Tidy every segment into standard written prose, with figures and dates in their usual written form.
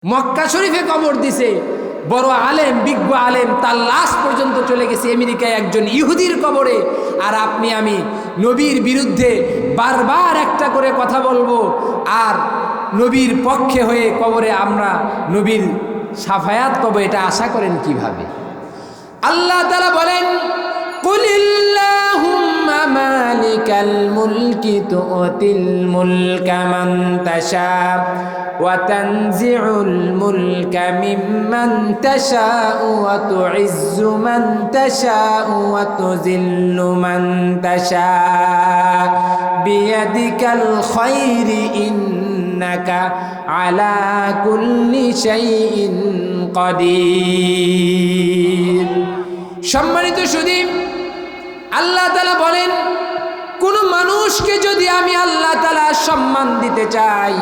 মক্কা শরীফে কবর দিছে বড় আলেম, বিজ্ঞ আলেম, তার লাশ পর্যন্ত চলে গেছে আমেরিকায় একজন ইহুদির কবরে। আর আপনি আমি নবীর বিরুদ্ধে বারবার একটা করে কথা বলবো আর নবীর পক্ষে হয়ে কবরে আমরা নবীর সাফায়াত পাবো, এটা আশা করেন কিভাবে? আল্লাহ তাআলা বলেন, কুলিল্লাহুম্মা মালিকাল মুলকি তুতিল মুলকা মান তাশা ওয়া তানজিউল মুলকা মিম্মান তাশা ওয়া তুইজ্জু মান তাশা ওয়া তুযিল্লু মান তাশা বিয়াদিকাল খায়রি ইন্নাকা আলা কুল্লি শাইইন কাদির। সম্মানিত সুধী, আল্লাহ তাআলা বলেন, কোন মানুষকে যদি আমি আল্লাহ তাআলা সম্মান দিতে চাই,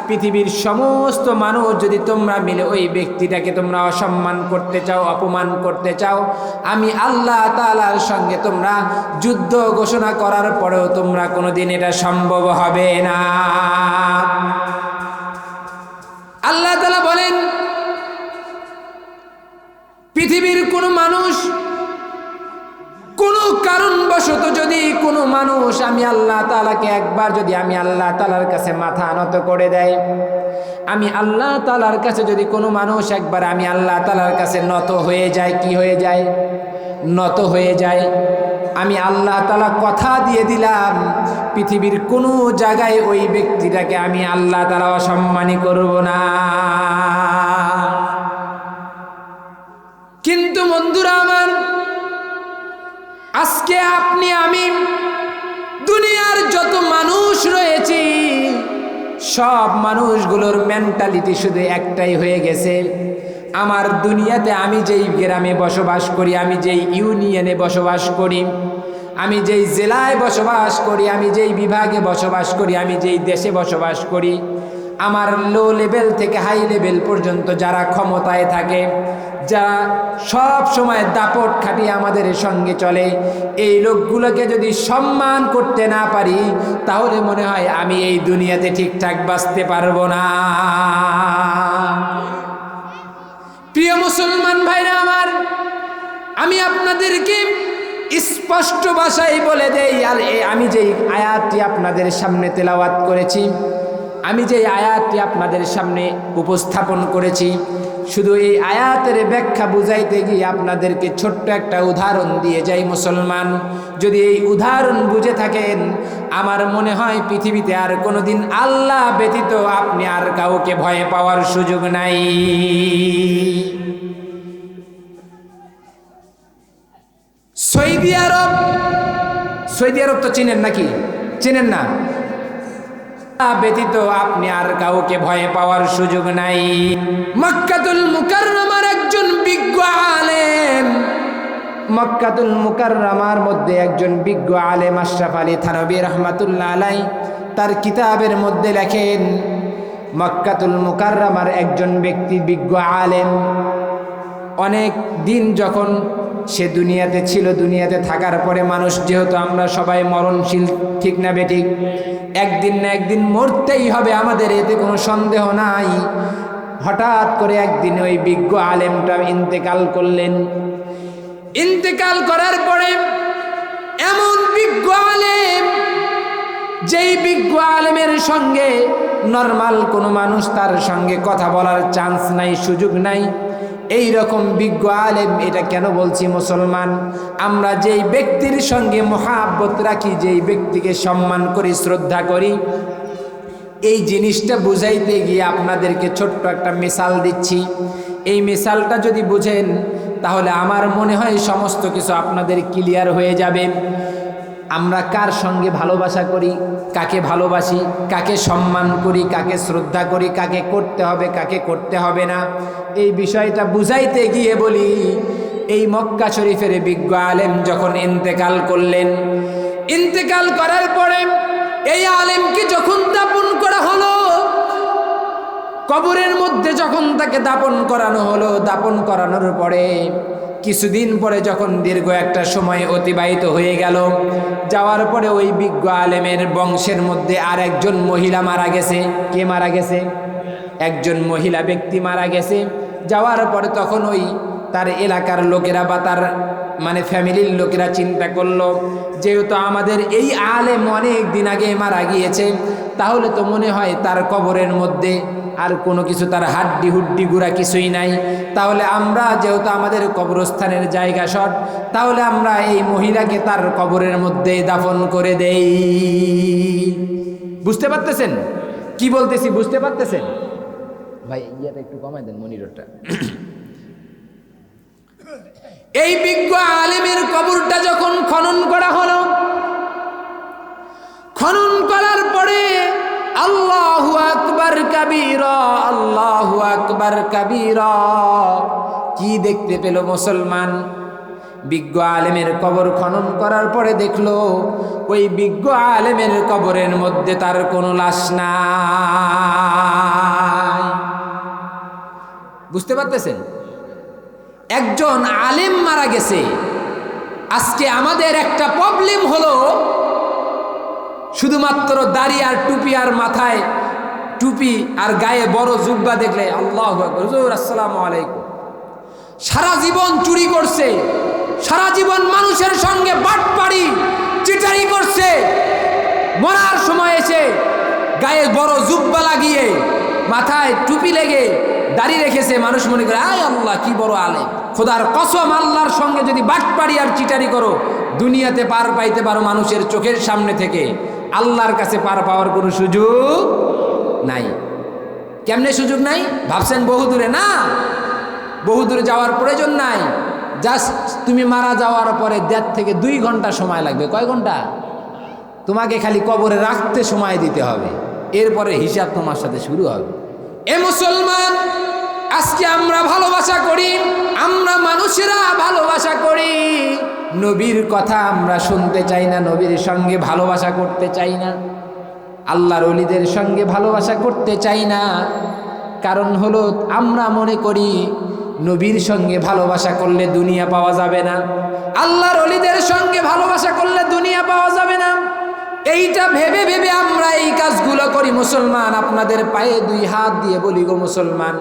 পৃথিবীর সমস্ত মানুষ যদি তোমরা মিলে ওই ব্যক্তিটাকে তোমরা অসম্মান করতে চাও, অপমান করতে চাও, আমি আল্লাহ তাআলার সঙ্গে তোমরা যুদ্ধ ঘোষণা করার পরেও তোমরা কোনোদিন এটা সম্ভব হবে না। আল্লাহ তাআলা বলেন, পৃথিবীর কোনো মানুষ কোনো কারণবশত যদি কোনো মানুষ আমি আল্লাহ তাআলাকে একবার যদি আমি আল্লাহ তাআলার কাছে মাথা নত করে দেয়, আমি আল্লাহ তাআলার কাছে যদি কোনো মানুষ একবার আমি আল্লাহ তাআলার কাছে নত হয়ে যায়, কি হয়ে যায়? নত হয়ে যায়। আমি আল্লাহ তাআলা কথা দিয়ে দিলাম, পৃথিবীর কোনো জায়গায় ওই ব্যক্তিটাকে আমি আল্লাহ তাআলা অসম্মানী করব না। কিন্তু বন্ধুরা আমার, আজকে আপনি আমি দুনিয়ার যত মানুষ রয়েছি, সব মানুষগুলোর মেন্টালিটি শুধু একটাই হয়ে গেছে, আমার দুনিয়াতে আমি যেই গ্রামে বসবাস করি, আমি যেই ইউনিয়নে বসবাস করি, আমি যেই জেলায় বসবাস করি, আমি যেই বিভাগে বসবাস করি, আমি যেই দেশে বসবাস করি, আমার লো লেভেল থেকে হাই লেভেল পর্যন্ত যারা ক্ষমতায় থাকে, যারা সব সময় দাপট খাটিয়ে আমাদের সঙ্গে চলে, এই লোকগুলোকে যদি সম্মান করতে না পারি, তাহলে মনে হয় আমি এই দুনিয়াতে ঠিকঠাক বাঁচতে পারবো না। প্রিয় মুসলমান ভাইরা আমার, আমি আপনাদেরকে স্পষ্ট ভাষায় বলে দেই, আর আমি যেই আয়াতটি আপনাদের সামনে তেলাওয়াত করেছি, আমি যেই আয়াতটি আপনাদের সামনে উপস্থাপন করেছি, শুধু এই আয়াতের ব্যাখ্যা বুঝাইতে গিয়ে আপনাদেরকে ছোট্ট একটা উদাহরণ দিয়ে যাই। মুসলমান, যদি এই উদাহরণ বুঝে থাকেন, আমার মনে হয় পৃথিবীতে আর কোনোদিন আল্লাহ ব্যতীত আপনি আর কাউকে ভয় পাওয়ার সুযোগ নাই। সৌদি আরব, সৌদি আরব তো চিনেন নাকি? চিনেন না? ব্যতীত আপনি আর কাউকে ভয় পাওয়ার সুযোগ নাই। মক্কাতুল মুকাররমার একজন বিজ্ঞ আলেম, মক্কাতুল মুকাররমার মধ্যে একজন বিজ্ঞ আলেম আশরাফ আলী থানভী রাহমাতুল্লাহ আলাইহি তার কিতাবের মধ্যে লেখেন, মক্কাতুল মুকাররমার একজন ব্যক্তি বিজ্ঞ আলেম, অনেক দিন যখন সে দুনিয়াতে ছিল, দুনিয়াতে থাকার পরে মানুষ যেহেতু আমরা সবাই মরণশীল, ঠিক না বেঠিক? একদিন না একদিন মরতেই হবে আমাদের, এতে কোনো সন্দেহ নাই। হঠাৎ করে একদিন ওই বিজ্ঞ আলেমটা ইন্তেকাল করলেন। ইন্তেকাল করার পরে এমন বিজ্ঞ আলেম, যেই বিজ্ঞ আলেমের সঙ্গে নর্মাল কোনো মানুষ তার সঙ্গে কথা বলার চান্স নাই, সুযোগ নাই, এই রকম বিজ্ঞ আলেম। এটা কেন বলছি মুসলমান? আমরা যেই ব্যক্তির সঙ্গে মহাব্বত রাখি, যেই ব্যক্তিকে সম্মান করি, শ্রদ্ধা করি, এই জিনিসটা বুঝাইতে গিয়ে আপনাদেরকে ছোট্ট একটা মিসাল দিচ্ছি। এই মিসালটা যদি বুঝেন, তাহলে আমার মনে হয় সমস্ত কিছু আপনাদের ক্লিয়ার হয়ে যাবে। আমরা কার সঙ্গে ভালোবাসা করি, কাকে ভালোবাসি, কাকে সম্মান করি, কাকে শ্রদ্ধা করি, কাকে করতে হবে, কাকে করতে হবে না, এই বিষয়টা বুঝাইতে গিয়ে বলি, এই মক্কা শরীফের বিজ্ঞ আলেম যখন ইন্তেকাল করলেন, ইন্তেকাল করার পরে এই আলেমকে যখন দাফন করা হলো, কবরের মধ্যে যখন তাকে দাফন করানো হলো, দাফন করানোর পরে কিছুদিন পরে যখন দীর্ঘ একটা সময় অতিবাহিত হয়ে গেল, যাওয়ার পরে ওই বিজ্ঞ আলেমের বংশের মধ্যে আর একজন মহিলা মারা গেছে। কে মারা গেছে? একজন মহিলা ব্যক্তি মারা গেছে, যাওয়ার পরে তখন ওই তার এলাকার লোকেরা বা তার মানে ফ্যামিলির লোকেরা চিন্তা করলো, যেহেতু আমাদের এই আলেম অনেক দিন আগে মারা গিয়েছে, তাহলে তো মনে হয় তার কবরের মধ্যে আর কোনো কিছু, তার হাড্ডি হুড্ডি গুঁড়া কিছুই নাই, তাহলে আমরা যেহেতু আমাদের কবরস্থানের জায়গা শর্ট, তাহলে আমরা এই মহিলাকে তার কবরের মধ্যে দাফন করে দেই। বুঝতে পারতেছেন কি বলতেছি? বুঝতে পারতেছেন ভাই? ইয়াটা একটু কমাই দেন মনিটরটা। এই বিজ্ঞ আলেমের কবরটা যখন খনন করা হলো, খনন করার পরে আল্লাহু আকবার কাবীরা, আল্লাহু আকবার কাবীরা, কি দেখতে পেল মুসলমান? বিজ্ঞ আলেমের কবর খনন করার পরে দেখলো ওই বিজ্ঞ আলেমের কবরের মধ্যে তার কোনো লাশ নাই। বুঝতে পারতেছেন? একজন আলেম মারা গেছে। আজকে আমাদের একটা প্রবলেম হলো, শুধুমাত্র দাড়ি আর টুপি আর মাথায় টুপি আর গায়ে বড় জুব্বা দেখলে আল্লাহু আকবার, হুজুর আসসালামু আলাইকুম। সারা জীবন চুরি করছে, সারা জীবন মানুষের সঙ্গে বাটপাড়ি চিটারি করছে, মরার সময় এসে গায়ে বড় জুব্বা লাগিয়ে মাথায় টুপি লেগে দাড়ি রেখেছে, মানুষ মনে করে আয় আল্লাহ কি বড় আলেম। খোদার কসম, আল্লাহর সঙ্গে যদি বাটপাড়ি আর চিটারি করো, দুনিয়াতে পার পাইতে পারো মানুষের চোখের সামনে থেকে, আল্লাহর কাছে পার পাওয়ার কোনো সুযোগ নাই। কেমনে সুযোগ নাই? ভাবছেন বহুদূরে? না, বহুদূরে যাওয়ার প্রয়োজন নাই। জাস্ট তুমি মারা যাওয়ার পরে 1.5 থেকে 2 ঘন্টা সময় লাগবে। কয় ঘন্টা? তোমাকে খালি কবরে রাখতে সময় দিতে হবে, এরপরে হিসাব তোমার সাথে শুরু হবে। এ মুসলমান, আজকে আমরা ভালোবাসা করি, আমরা মানুষেরা ভালোবাসা করি, নবীর কথা আমরা শুনতে চাই না, নবীর সঙ্গে ভালোবাসা করতে চাই না, আল্লাহর ওলিদের সঙ্গে ভালোবাসা করতে চাই না। কারণ হলো আমরা মনে করি নবীর সঙ্গে ভালোবাসা করলে দুনিয়া পাওয়া যাবে না, আল্লাহর ওলিদের সঙ্গে ভালোবাসা করলে দুনিয়া পাওয়া যাবে না। এইটা ভেবে ভেবে আমরা এই কাজগুলো করি। মুসলমান, আপনাদের পায়ে 2 হাত দিয়ে বলি গো মুসলমান,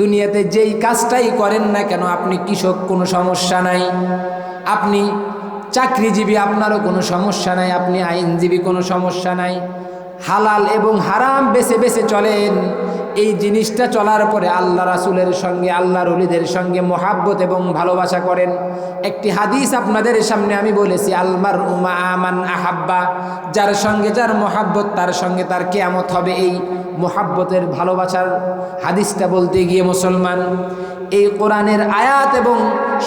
দুনিয়াতে যেই কাজটাই করেন না কেন, আপনি কৃষক কোনো সমস্যা নাই, আপনি চাকরিজীবী আপনারও কোনো সমস্যা নাই, আপনি আইনজীবী কোনো সমস্যা নাই, হালাল এবং হারাম বেছে বেছে চলেন। এই জিনিসটা চলার পরে আল্লাহ রাসূলের সঙ্গে, আল্লাহর ওলিদের সঙ্গে মহাব্বত এবং ভালোবাসা করেন। একটি হাদিস আপনাদের সামনে আমি বলেছি, আলমারউ মাআ মান আহাব্বা, যার সঙ্গে যার মহাব্বত তার সঙ্গে তার কিয়ামত হবে। এই মহাব্বতের ভালোবাসার হাদিসটা বলতে গিয়ে মুসলমান, এই কোরআনের আয়াত এবং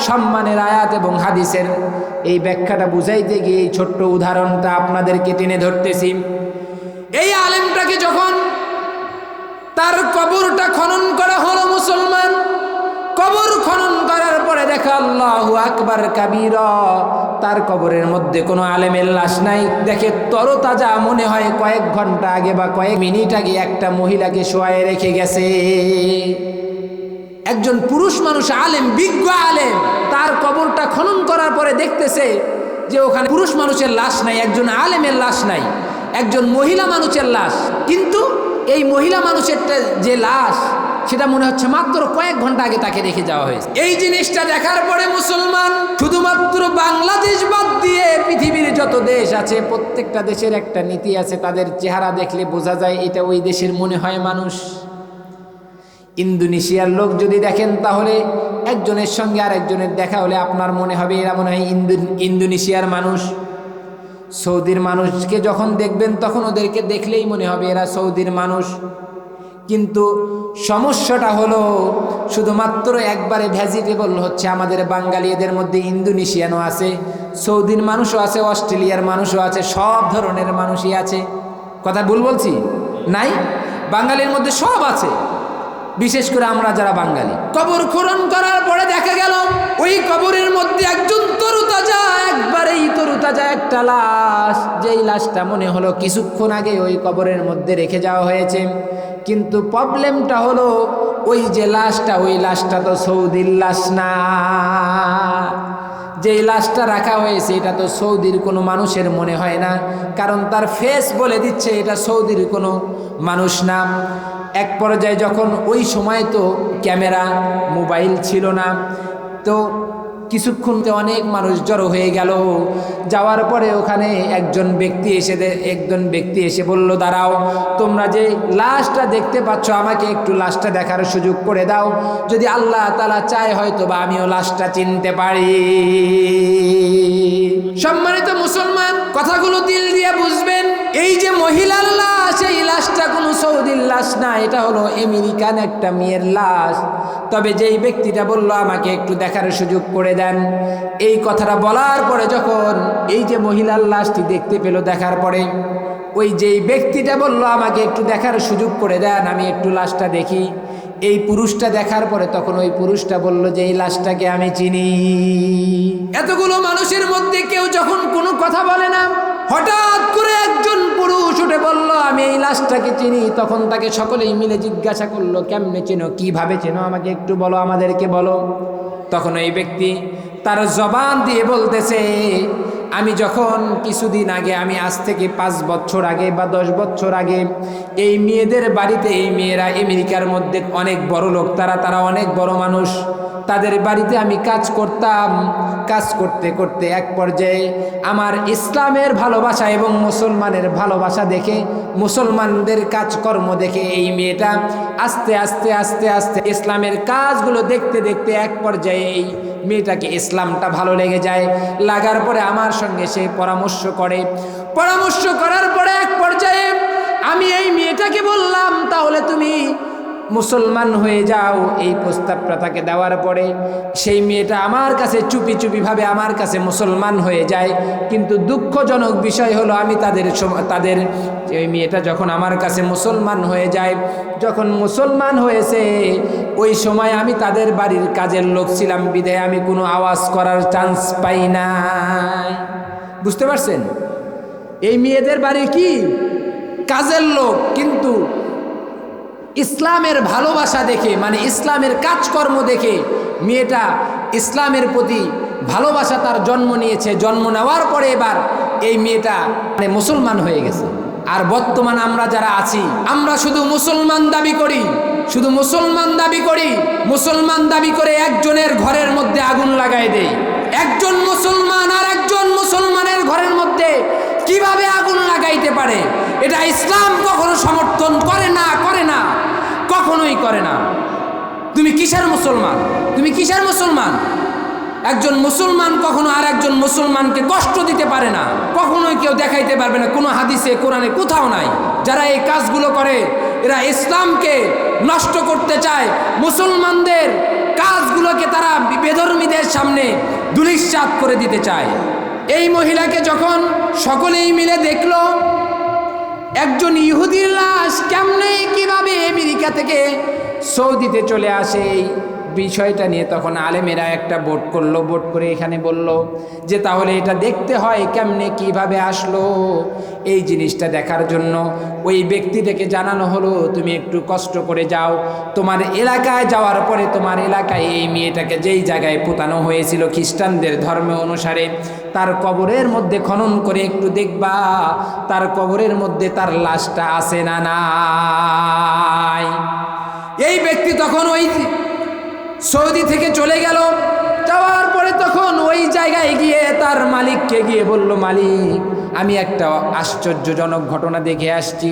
সম্মানের আয়াত এবং হাদিসের এই ব্যাখ্যাটা বুঝাইতে গিয়ে এই ছোট্ট উদাহরণটা আপনাদেরকে টেনে ধরতেছি। এই আলেমটাকে যখন তার কবরটা খনন করা হলো মুসলমান, কবর খনন করার পরে দেখা আল্লাহু আকবার কাবীরা, তার কবরের মধ্যে কোনো আলেমের লাশ নাই। দেখে তরতাজা, মনে হয় কয়েক ঘন্টা আগে বা কয়েক মিনিট আগে একটা মহিলাকে শোয়ায়ে রেখে গেছে। একজন পুরুষ মানুষ, আলেম, বিজ্ঞ আলেম, তার কবরটা খনন করার পরে দেখতেছে যে ওখানে পুরুষ মানুষের লাশ নাই, একজন আলেমের লাশ নাই, একজন মহিলা মানুষের লাশ। কিন্তু এই মহিলা মানুষেরটা যে লাশ, সেটা মনে হচ্ছে মাত্র কয়েক ঘন্টা আগে তাকে রেখে যাওয়া হয়েছে। এই জিনিসটা দেখার পরে মুসলমান, শুধুমাত্র বাংলাদেশ বাদ দিয়ে পৃথিবীর যত দেশ আছে, প্রত্যেকটা দেশের একটা নীতি আছে, তাদের চেহারা দেখলে বোঝা যায় এটা ওই দেশের মনে হয় মানুষ। ইন্দোনেশিয়ার লোক যদি দেখেন, তাহলে একজনের সঙ্গে আর একজনের দেখা হলে আপনার মনে হবে এরা মনে হয় ইন্দোনেশিয়ার মানুষ। সৌদির মানুষকে যখন দেখবেন, তখন ওদেরকে দেখলেই মনে হবে এরা সৌদির মানুষ। কিন্তু সমস্যাটা হলো শুধুমাত্র একবারে ভেজিটেবল হচ্ছে আমাদের বাঙালি, এদের মধ্যে ইন্দোনেশিয়ানও আছে, সৌদির মানুষও আছে, অস্ট্রেলিয়ার মানুষও আছে, সব ধরনের মানুষই আছে। কথা ভুল বলছি? নাই, বাঙালির মধ্যে সব আছে, বিশেষ করে আমরা যারা বাঙালি। কবর খনন করার পরে দেখা গেল ওই কবরের মধ্যে একজন তরুতাজা, একবারেই তরুতাজা একটা লাশ, যেই লাশটা মনে হলো কিছুক্ষণ আগে ওই কবরের মধ্যে রেখে যাওয়া হয়েছে। কিন্তু প্রবলেমটা হলো ওই যে লাশটা, ওই লাশটা তো সৌদির লাশ না। যেই লাশটা রাখা হয়েছে এটা তো সৌদির কোনো মানুষের মনে হয় না, কারণ তার ফেস বলে দিচ্ছে এটা সৌদির কোনো মানুষ না। এক পর্যায়ে যখন ওই সময় তো ক্যামেরা মোবাইল ছিল না, তো কিছুক্ষণ অনেক মানুষ জড়ো হয়ে গেল। যাওয়ার পরে ওখানে একজন ব্যক্তি এসে বলল, দাঁড়াও, তোমরা যে লাশটা দেখতে পাচ্ছ আমাকে একটু লাশটা দেখার সুযোগ করে দাও, যদি আল্লাহ তাআলা চায় হয়তো বা আমিও লাশটা চিনতে পারি। সম্মানিত মুসলমান, কথাগুলো দিল দিয়ে বুঝবেন। এই যে মহিলার লাশ, এই লাশটা কোনো সৌদির লাশ না, এটা হলো আমেরিকান একটা মেয়ের লাশ। তবে যেই ব্যক্তিটা বলল আমাকে একটু দেখার সুযোগ করে দেন, এই কথাটা বলার পরে যখন এই যে মহিলার লাশটি দেখতে পেল, দেখার পরে ওই যেই ব্যক্তিটা বলল আমাকে একটু দেখার সুযোগ করে দেন, আমি একটু লাশটা দেখি, এই পুরুষটা দেখার পরে তখন ওই পুরুষটা বলল যে এই লাশটাকে আমি চিনি। এতগুলো মানুষের মধ্যে কেউ যখন কোনো কথা বলে না, হঠাৎ করে একজন পুরুষ উঠে বলল আমি এই লাশটাকে চিনি। তখন তাকে সকলেই মিলে জিজ্ঞাসা করলো, কেমনে চেনো, কিভাবে চেনো, আমাকে একটু বলো, আমাদেরকে বলো। তখন এই ব্যক্তি তার জবান দিয়ে বলতেছে, আমি যখন কিছুদিন আগে, আমি আজ থেকে 5 বছর আগে বা 10 বছর আগে এই মেয়েদের বাড়িতে, এই মেয়েরা আমেরিকার মধ্যে অনেক বড় লোক, তারা অনেক বড় মানুষ, তাদের বাড়িতে আমি কাজ করতাম। কাজ করতে করতে এক পর্যায়ে আমার ইসলামের ভালোবাসা এবং মুসলমানের ভালোবাসা দেখে, মুসলমানদের কাজকর্ম দেখে এই মেয়েটা আস্তে আস্তে আস্তে আস্তে ইসলামের কাজগুলো দেখতে দেখতে এক পর্যায়ে এই মেয়েটাকে ইসলামটা ভালো লেগে যায়। লাগার পরে আমার সঙ্গে সে পরামর্শ করার পরে এক পর্যায়ে আমি এই মেয়েটাকে বললাম, তাহলে তুমি মুসলমান হয়ে যাও। এই প্রস্তাবটা তাকে দেওয়ার পরে সেই মেয়েটা আমার কাছে চুপি ভাবে আমার কাছে মুসলমান হয়ে যায়। কিন্তু দুঃখজনক বিষয় হলো, আমি তাদের এই মেয়েটা যখন আমার কাছে মুসলমান হয়ে যায়, যখন মুসলমান হয়েছে ওই সময় আমি তাদের বাড়ির কাজের লোক ছিলাম, বিধায় আমি কোনো আওয়াজ করার চান্স পাই নাই। বুঝতে পারছেন? এই মেয়েদের বাড়ি কি কাজের লোক, কিন্তু ইসলামের ভালোবাসা দেখে, মানে ইসলামের কাজকর্ম দেখে মেয়েটা ইসলামের প্রতি ভালোবাসা তার জন্ম নিয়েছে। জন্ম নেওয়ার পরে এবার এই মেয়েটা মানে মুসলমান হয়ে গেছে। আর বর্তমান আমরা যারা আছি, আমরা শুধু মুসলমান দাবি করি, মুসলমান দাবি করে একজনের ঘরের মধ্যে আগুন লাগাই দেই। একজন মুসলমান আর একজন মুসলমানের ঘরের মধ্যে কিভাবে আগুন লাগাইতে পারে? এটা ইসলাম কখনো সমর্থন করে না, কখনোই করে না। তুমি কিসের মুসলমান? একজন মুসলমান কখনো আর একজন মুসলমানকে কষ্ট দিতে পারে না, কখনোই কেউ দেখাইতে পারবে না, কোনো হাদিসে কোরআনে কোথাও নাই। যারা এই কাজগুলো করে এরা ইসলামকে নষ্ট করতে চায়, মুসলমানদের কাজগুলোকে তারা বেধর্মীদের সামনে ধূলিসাৎ করে দিতে চায়। এই মহিলাকে যখন সকলেই মিলে দেখলো একজন ইহুদির লাশ কেমনে কিভাবে আমেরিকা থেকে সৌদিতে চলে আসে, এই বিষয়টা নিয়ে তখন আলেমেরা একটা বোর্ড করলো। বোর্ড করে এখানে বলল যে তাহলে এটা দেখতে হয় কেমনে কিভাবে আসলো। এই জিনিসটা দেখার জন্য ওই ব্যক্তিটাকে জানানো হলো, তুমি একটু কষ্ট করে যাও, তোমার এলাকায় যাওয়ার পরে তোমার এলাকায় এই মেয়েটাকে যেই জায়গায় পোতানো হয়েছিল খ্রিস্টানদের ধর্ম অনুসারে, তার কবরের মধ্যে খনন করে একটু দেখবা তার কবরের মধ্যে তার লাশটা আছে না নাই। এই ব্যক্তি তখন ওই সৌদি থেকে চলে গেল। যাওয়ার পরে তখন ওই জায়গায় গিয়ে তার মালিককে গিয়ে বলল, মালিক, আমি একটা আশ্চর্যজনক ঘটনা দেখে আসছি।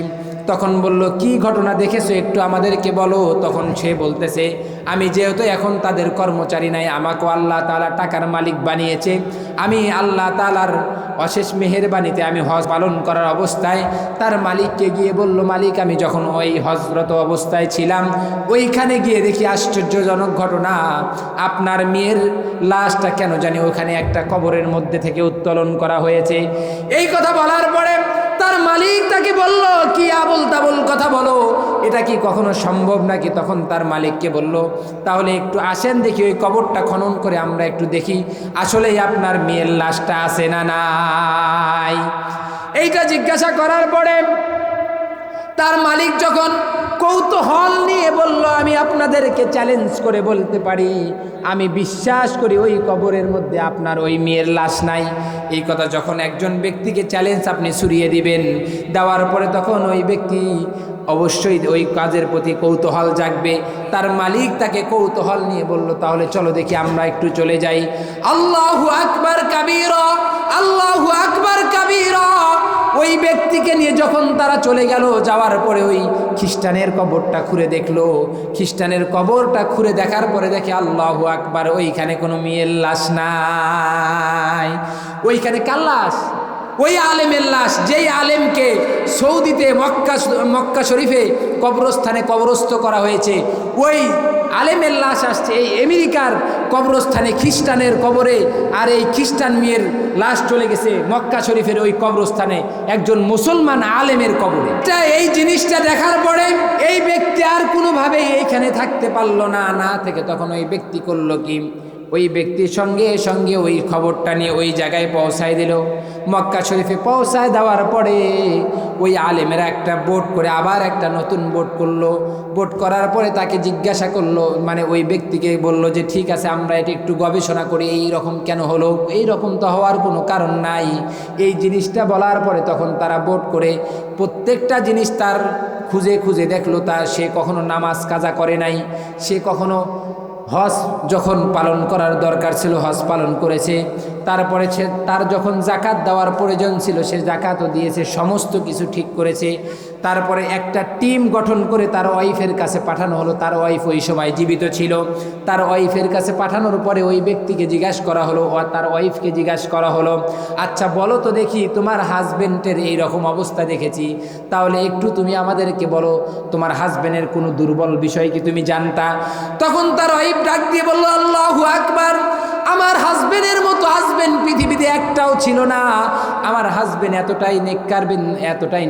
তখন বলল, কি ঘটনা দেখেছো একটু আমাদেরকে বলো। তখন সে বলতেছে, আমি যেহেতু এখন তাদের কর্মচারী নাই, আমাকেও আল্লাহ তাআলা টাকার মালিক বানিয়েছে। আমি আল্লাহ তাআলার অশেষ মেহেরবানিতে আমি হজ পালন করার অবস্থায় তার মালিককে গিয়ে বলল, মালিক, আমি যখন ওই হজরত অবস্থায় ছিলাম ওইখানে গিয়ে দেখি আশ্চর্যজনক ঘটনা, আপনার মেয়ের লাশটা কেন জানি ওখানে একটা কবরের মধ্যে থেকে উত্তোলন করা হয়েছে। এই কথা বলার পরে তার মালিক তাকে বলল, কি আবোল তাবোল কথা বলো, এটা কি কখনো সম্ভব নাকি? তখন তার মালিককে বলল, তাহলে একটু আসেন দেখি ওই কবরটা খনন করে আমরা একটু দেখি আসলেই আপনার মেয়ের লাশটা আছে না নাই। এইটা জিজ্ঞাসা করার পরে তার মালিক যখন কৌতূহল নিয়ে বলল, আমি আপনাদেরকে চ্যালেঞ্জ করে বলতে পারি, আমি বিশ্বাস করি ওই কবরের মধ্যে আপনার ওই মেয়ের লাশ নাই। এই কথা যখন একজন ব্যক্তিকে চ্যালেঞ্জ আপনি ছুড়িয়ে দিবেন, দেওয়ার পরে তখন ওই ব্যক্তি অবশ্যই ওই কাজের প্রতি কৌতূহল জাগবে। তার মালিক তাকে কৌতূহল নিয়ে বলল, তাহলে চলো দেখি আমরা একটু চলে যাই। আল্লাহু আকবার কাবীরা, আল্লাহু আকবার কাবীরা। ওই ব্যক্তিকে নিয়ে যখন তারা চলে গেল, যাওয়ার পরে ওই খ্রিস্টানের কবরটা খুঁড়ে দেখলো। খ্রিস্টানের কবরটা খুঁড়ে দেখার পরে দেখে আল্লাহু আকবার, ওইখানে কোনো মেয়ের লাশ নাই। ওইখানে কার লাশ? ওই আলেমের লাশ, যেই আলেমকে সৌদিতে মক্কা শরীফে কবরস্থানে কবরস্থ করা হয়েছে। ওই আলেমের লাশ আসছে এই আমেরিকার কবরস্থানে, খ্রিস্টানের কবরে। আর এই খ্রিস্টান মেয়ের লাশ চলে গেছে মক্কা শরীফের ওই কবরস্থানে একজন মুসলমান আলেমের কবরে। এই জিনিসটা দেখার পরে এই ব্যক্তি আর কোনোভাবেই এইখানে থাকতে পারলো না। না থেকে তখন ওই ব্যক্তি করলো কি, ওই ব্যক্তির সঙ্গে সঙ্গে ওই খবরটা নিয়ে ওই জায়গায় পৌঁছায় দিল। মক্কা শরীফে পৌঁছায় দেওয়ার পরে ওই আলেমেরা একটা বোট করে আবার একটা নতুন বোট করলো। বোট করার পরে তাকে জিজ্ঞাসা করলো, মানে ওই ব্যক্তিকে বলল যে ঠিক আছে, আমরা এটা একটু গবেষণা করি, এই রকম কেন হলো, এই রকম তো হওয়ার কোনো কারণ নাই। এই জিনিসটা বলার পরে তখন তারা বোট করে প্রত্যেকটা জিনিস তার খুঁজে খুঁজে দেখলো। সে কখনো নামাজ কাজা করে নাই, সে কখনো হজ যখন পালন করার দরকার ছিল হজ পালন করেছে। তারপরে তার যখন জাকাত দেওয়ার প্রয়োজন ছিল সে জাকাতও দিয়েছে, সমস্ত কিছু ঠিক করেছে। তারপরে একটা টিম গঠন করে তার ওয়াইফের কাছে পাঠানো হলো। তার ওয়াইফ ওই সময় জীবিত ছিল। তার ওয়াইফের কাছে পাঠানোর পরে ওই ব্যক্তিকে জিজ্ঞাসা করা হলো, তার ওয়াইফকে জিজ্ঞাসা করা হলো, আচ্ছা বলো তো দেখি, তোমার হাজবেন্ডের এই রকম অবস্থা দেখেছি, তাহলে একটু তুমি আমাদেরকে বলো, তোমার হাজবেন্ডের কোনো দুর্বল বিষয় কি তুমি জানতা? তখন তার ওয়াইফ ডাক দিয়ে বলল, আল্লাহু আকবার, আমার হাজবেন্ডের মতো হাজবেন্ড পৃথিবীতে একটাও ছিল না। আমার হাজবেন্ড এতটাই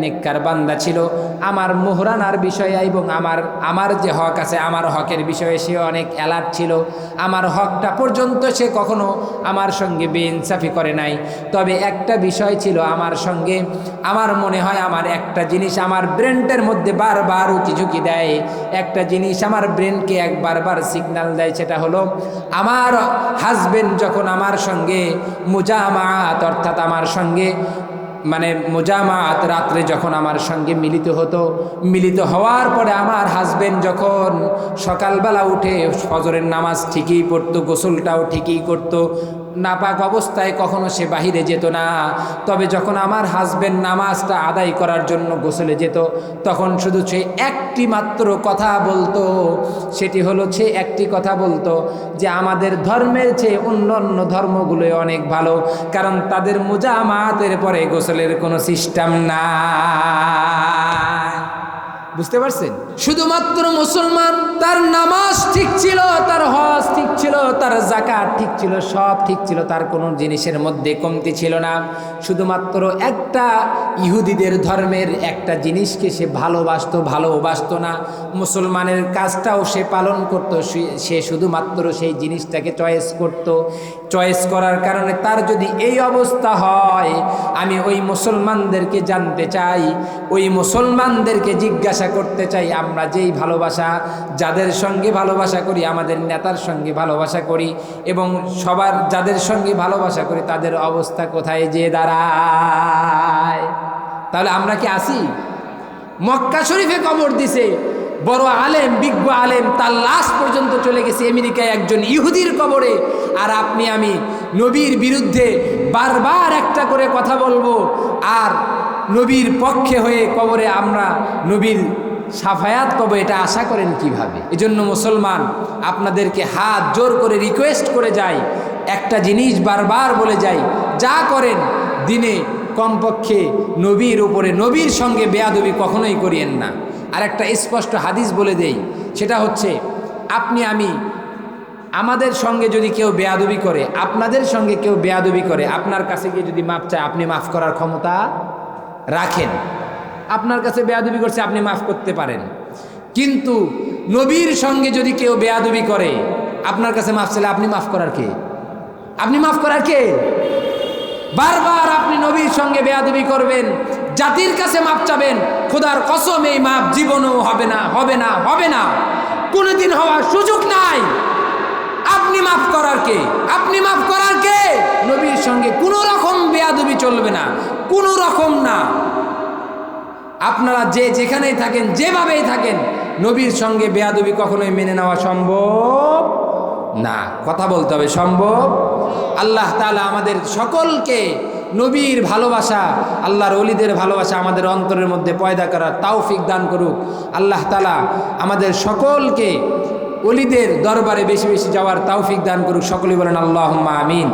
নেককার বান্দা ছিল। আমার মোহরানার বিষয়ে এবং আমার যে হক আছে, আমার হকের বিষয়ে সে অনেক অ্যালার্ট ছিল। আমার হকটা পর্যন্ত সে কখনো আমার সঙ্গে বেইনসাফি করে নাই। তবে একটা বিষয় ছিল আমার সঙ্গে, আমার মনে হয় আমার একটা জিনিস আমার ব্রেনটার মধ্যে বারবার উকিঝুঁকি দেয়। একটা জিনিস আমার ব্রেনকে বারবার সিগন্যাল দেয়, সেটা হলো আমার হাজবেন্ড যখন আমার সঙ্গে মুজামাআত, অর্থাৎ আমার সঙ্গে মানে মুজামাআত রাত্রে যখন আমার সঙ্গে মিলিত হওয়ার পরে আমার হাজবেন্ড যখন সকালবেলা উঠে ফজরের নামাজ ঠিকই পড়তো, গোসলটাও ঠিকই করতো, নাপাক অবস্থায় কখনো সে বাহিরে যেত না। তবে যখন আমার হাজবেন্ড নামাজটা আদায় করার জন্য গোসলে যেত, তখন শুধু সে একটি মাত্র কথা বলতো। সেটি হলো, সে একটি কথা বলতো যে আমাদের ধর্মের চেয়ে অন্য ধর্মগুলো অনেক ভালো, কারণ তাদের মুজামাতের পরে গোসলের কোনো সিস্টেম না। বুঝতে পারছেন? শুধুমাত্র মুসলমান, তার নামাজ ঠিক ছিল, তার হজ ঠিক ছিল, তার জাকাত ঠিক ছিল, সব ঠিক ছিল, তার কোনো জিনিসের মধ্যে কমতি ছিল না। শুধুমাত্র একটা ইহুদিদের ধর্মের একটা জিনিসকে সে ভালোবাসতো না। মুসলমানের কাজটাও সে পালন করত, সে শুধুমাত্র সেই জিনিসটাকে চয়েস করার কারণে তার যদি এই অবস্থা হয়, আমি ওই মুসলমানদেরকে জানতে চাই, ওই মুসলমানদেরকে জিজ্ঞাসা করতে চাই, আমরা যেই ভালোবাসা, যাদের সঙ্গে ভালোবাসা করি, আমাদের নেতার সঙ্গে ভালোবাসা করি এবং সবার যাদের সঙ্গে ভালোবাসা করি, তাদের অবস্থা কোথায় যে দাঁড়ায়? তাহলে আমরা কি আসি? মক্কা শরীফে কবর দিছে বড় আলেম, বিজ্ঞ আলেম, তার লাশ পর্যন্ত চলে গেছে আমেরিকায় একজন ইহুদির কবরে। আর আপনি আমি নবীর বিরুদ্ধে বারবার একটা করে কথা বলবো আর নবীর পক্ষে হয়ে কবরে আমরা নবীর সাফায়াত পাবো, এটা আশা করেন কিভাবে? এজন্য মুসলমান, আপনাদেরকে হাত জোর করে রিকোয়েস্ট করে যাই, একটা জিনিস বারবার বলে যাই, যা করেন দিনে কমপক্ষে নবীর উপরে, নবীর সঙ্গে বেয়াদবি কখনোই করিয়েন না। আর একটা স্পষ্ট হাদিস বলে দেই, সেটা হচ্ছে, আপনি আমি আমাদের সঙ্গে যদি কেউ বেয়াদবি করে, আপনাদের সঙ্গে কেউ বেয়াদবি করে, আপনার কাছে গিয়ে যদি মাফ চায়, আপনি মাফ করার ক্ষমতা রাখেন। আপনার কাছে বেয়াদবি করছে, আপনি মাফ করতে পারেন। কিন্তু নবীর সঙ্গে যদি কেউ বেয়াদবি করে, আপনার কাছে মাফ চাইলে আপনি মাফ করার কে? আপনি মাফ করার কে? বারবার আপনি নবীর সঙ্গে বেয়াদবি করবেন, জাতির কাছে মাপ চাবেন, খোদার কসম এই মাপ জীবনেও হবে না, হবে না, হবে না, কোনোদিন হওয়ার সুযোগ নাই। আপনি মাফ করার কে? আপনি মাফ করার কে? নবীর সঙ্গে কোনো রকম বেয়াদবি চলবে না, কোনো রকম না। আপনারা যে যেখানেই থাকেন, যেভাবেই থাকেন, নবীর সঙ্গে বেয়াদবি কখনোই মেনে নেওয়া সম্ভব না। কথা বলতে হবে সম্ভব। আল্লাহ তাআলা আমাদের সকলকে নবীর ভালোবাসা, আল্লাহর ওলিদের ভালোবাসা আমাদের অন্তরের মধ্যে পয়দা করার তৌফিক দান করুক। আল্লাহ তাআলা আমাদের সকলকে ওলিদের দরবারে বেশি বেশি যাওয়ার তৌফিক দান করুক। সকলেই বলেন আল্লাহুম্মা আমিন।